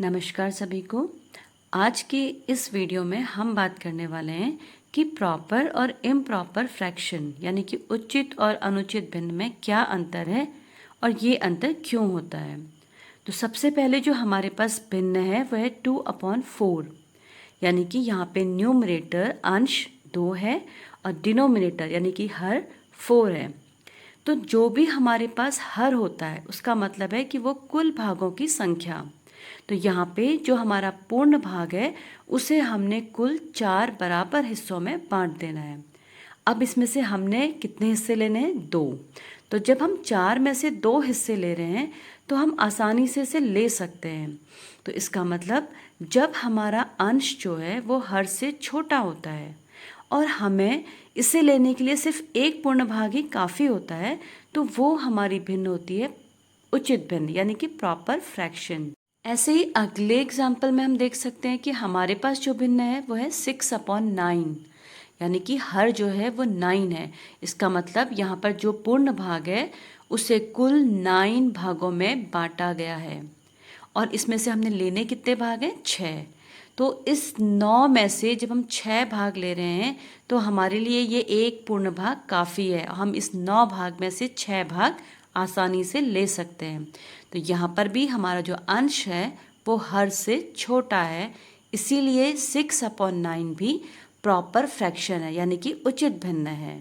नमस्कार सभी को। आज की इस वीडियो में हम बात करने वाले हैं कि प्रॉपर और इम्प्रॉपर फ्रैक्शन यानी कि उचित और अनुचित भिन्न में क्या अंतर है और ये अंतर क्यों होता है। तो सबसे पहले जो हमारे पास भिन्न है वह है 2/4 यानी कि यहाँ पे न्यूमरेटर अंश 2 है और डिनोमिनेटर यानी कि हर 4 है। तो जो भी हमारे पास हर होता है उसका मतलब है कि वो कुल भागों की संख्या। तो यहाँ पे जो हमारा पूर्ण भाग है उसे हमने कुल 4 बराबर हिस्सों में बांट देना है। अब इसमें से हमने कितने हिस्से लेने हैं? 2। तो जब हम 4 में से 2 हिस्से ले रहे हैं तो हम आसानी से इसे ले सकते हैं। तो इसका मतलब जब हमारा अंश जो है वो हर से छोटा होता है और हमें इसे लेने के लिए सिर्फ एक पूर्ण भाग ही काफ़ी होता है, तो वो हमारी भिन्न होती है उचित भिन्न यानी कि प्रॉपर फ्रैक्शन। ऐसे ही अगले एग्जाम्पल में हम देख सकते हैं कि हमारे पास जो भिन्न है वो है 6/9 यानी कि हर जो है वो 9 है। इसका मतलब यहाँ पर जो पूर्ण भाग है उसे कुल 9 भागों में बांटा गया है और इसमें से हमने लेने कितने भाग हैं? 6। तो इस 9 में से जब हम 6 भाग ले रहे हैं तो हमारे लिए ये एक पूर्ण भाग काफ़ी है। हम इस 9 भाग में से 6 भाग आसानी से ले सकते हैं। तो यहाँ पर भी हमारा जो अंश है वो हर से छोटा है, इसीलिए 6/9 भी प्रॉपर फ्रैक्शन है यानी कि उचित भिन्न है।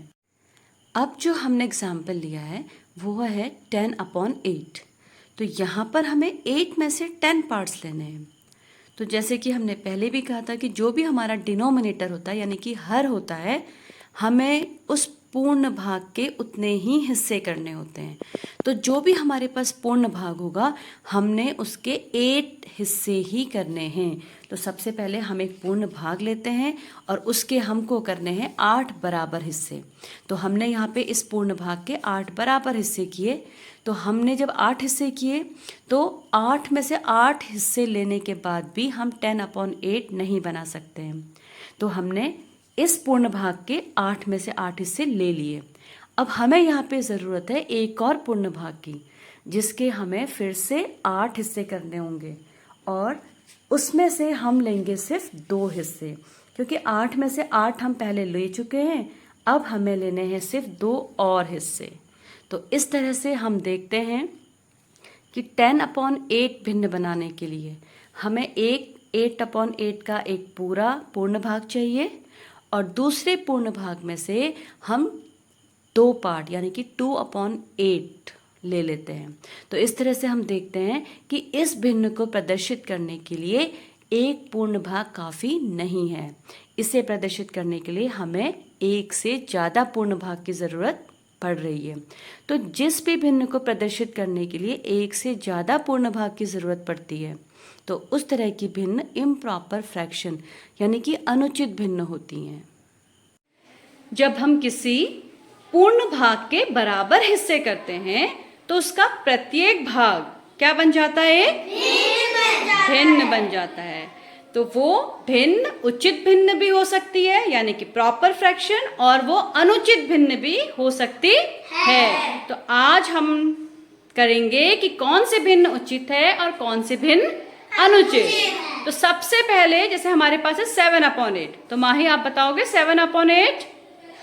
अब जो हमने एग्जाम्पल लिया है वो है 10/8। तो यहाँ पर हमें 8 में से 10 पार्ट्स लेने हैं। तो जैसे कि हमने पहले भी कहा था कि जो भी हमारा डिनोमिनेटर होता है यानी कि हर होता है, हमें उस पूर्ण भाग के उतने ही हिस्से करने होते हैं। तो जो भी हमारे पास पूर्ण भाग होगा हमने उसके 8 हिस्से ही करने हैं। तो सबसे पहले हम एक पूर्ण भाग लेते हैं और उसके हमको करने हैं 8 बराबर हिस्से। तो हमने यहाँ पे इस पूर्ण भाग के 8 बराबर हिस्से किए। तो हमने जब 8 हिस्से किए तो 8 में से 8 हिस्से लेने के बाद भी हम 10/8 नहीं बना सकते हैं। तो हमने इस पूर्ण भाग के 8 में से 8 हिस्से ले लिए। अब हमें यहाँ पे ज़रूरत है एक और पूर्ण भाग की, जिसके हमें फिर से 8 हिस्से करने होंगे और उसमें से हम लेंगे सिर्फ 2 हिस्से, क्योंकि 8 में से 8 हम पहले ले चुके हैं। अब हमें लेने हैं सिर्फ 2 और हिस्से। तो इस तरह से हम देखते हैं कि 10/8 भिन्न बनाने के लिए हमें 8/8 का एक पूरा पूर्ण भाग चाहिए और दूसरे पूर्ण भाग में से हम 2 पार्ट यानी कि 2/8 ले लेते हैं। तो इस तरह से हम देखते हैं कि इस भिन्न को प्रदर्शित करने के लिए एक पूर्ण भाग काफ़ी नहीं है। इसे प्रदर्शित करने के लिए हमें एक से ज़्यादा पूर्ण भाग की ज़रूरत पड़ रही है। तो जिस भी भिन्न को प्रदर्शित करने के लिए एक से ज़्यादा पूर्ण भाग की ज़रूरत पड़ती है तो उस तरह की भिन्न इम्प्रॉपर फ्रैक्शन यानी कि अनुचित भिन्न होती हैं। जब हम किसी पूर्ण भाग के बराबर हिस्से करते हैं तो उसका प्रत्येक भाग क्या बन जाता है? भिन्न बन जाता है। तो वो भिन्न उचित भिन्न भी हो सकती है यानी कि प्रॉपर फ्रैक्शन, और वो अनुचित भिन्न भी हो सकती है। तो आज हम करेंगे कि कौन से भिन्न उचित है और कौन से भिन्न अनुचित। तो सबसे पहले जैसे हमारे पास है 7/8। तो माही आप बताओगे 7/8?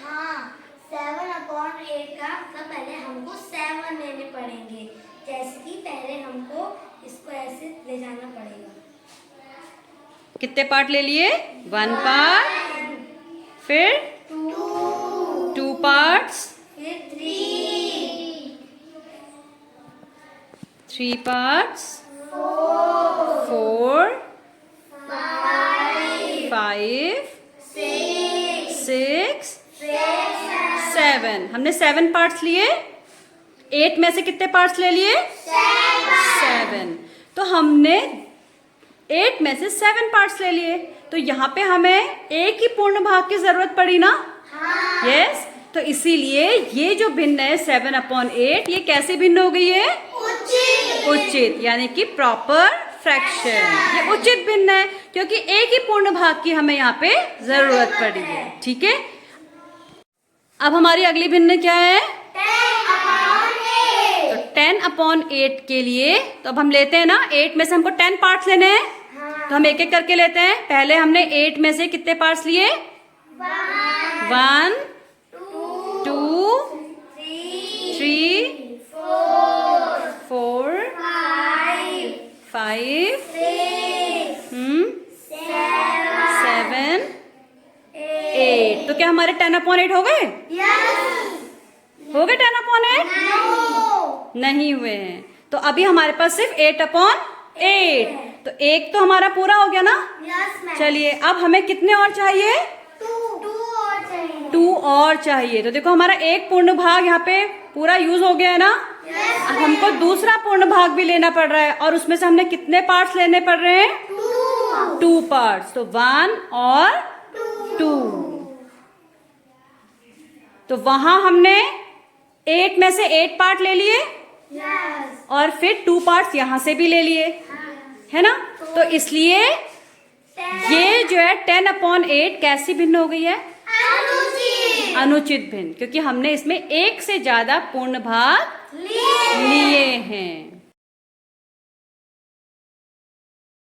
हाँ, 7/8 का मतलब पहले हमको 7 लेने पड़ेंगे। जैसे कि पहले हमको इसको ऐसे ले जाना पड़ेगा। कितने पार्ट ले लिए? 1 पार्ट, फिर 2 पार्ट्स, फिर 3 पार्ट्स, 4, 5, 6, 7। हमने 7 पार्ट्स लिए। 8 में से कितने पार्ट्स ले लिए? 7। तो हमने 8 में से 7 पार्ट्स ले लिए। तो यहाँ पे हमें एक ही पूर्ण भाग की जरूरत पड़ी ना? यस। तो इसीलिए ये जो भिन्न है 7/8 ये कैसे भिन्न हो गई है? उचित यानी कि प्रॉपर फ्रैक्शन। ये उचित भिन्न है क्योंकि एक ही पूर्ण भाग की हमें यहाँ पे जरूरत पड़ी है। ठीक है। अब हमारी अगली भिन्न क्या है? 10/8। तो 10/8 के लिए, तो अब हम लेते हैं ना, 8 में से हमको 10 पार्ट्स लेने हैं, तो हम एक एक करके लेते हैं। पहले हमने 8 में से कितने पार्ट्स लिए? 1 2 3 4 5 7 8। तो क्या हमारे 10/8 हो गए? हो गए 10/8? नहीं हुए हैं। तो अभी हमारे पास सिर्फ 8/8। तो एक तो हमारा पूरा हो गया ना। चलिए अब हमें कितने और चाहिए? 2 और चाहिए। तो देखो हमारा एक पूर्ण भाग यहाँ पे पूरा यूज हो गया है ना। अब हमको दूसरा पूर्ण भाग भी लेना पड़ रहा है, और उसमें से हमने कितने पार्ट्स लेने पड़ रहे हैं? 2 पार्ट्स। तो 1 और 2। तो वहां हमने 8 में से 8 पार्ट ले लिए, और फिर 2 पार्ट्स यहां से भी ले लिए, है ना। तो इसलिए ये जो है 10/8 कैसी भिन्न हो गई है? अनुचित भिन्न, क्योंकि हमने इसमें एक से ज्यादा पूर्ण भाग लिए हैं।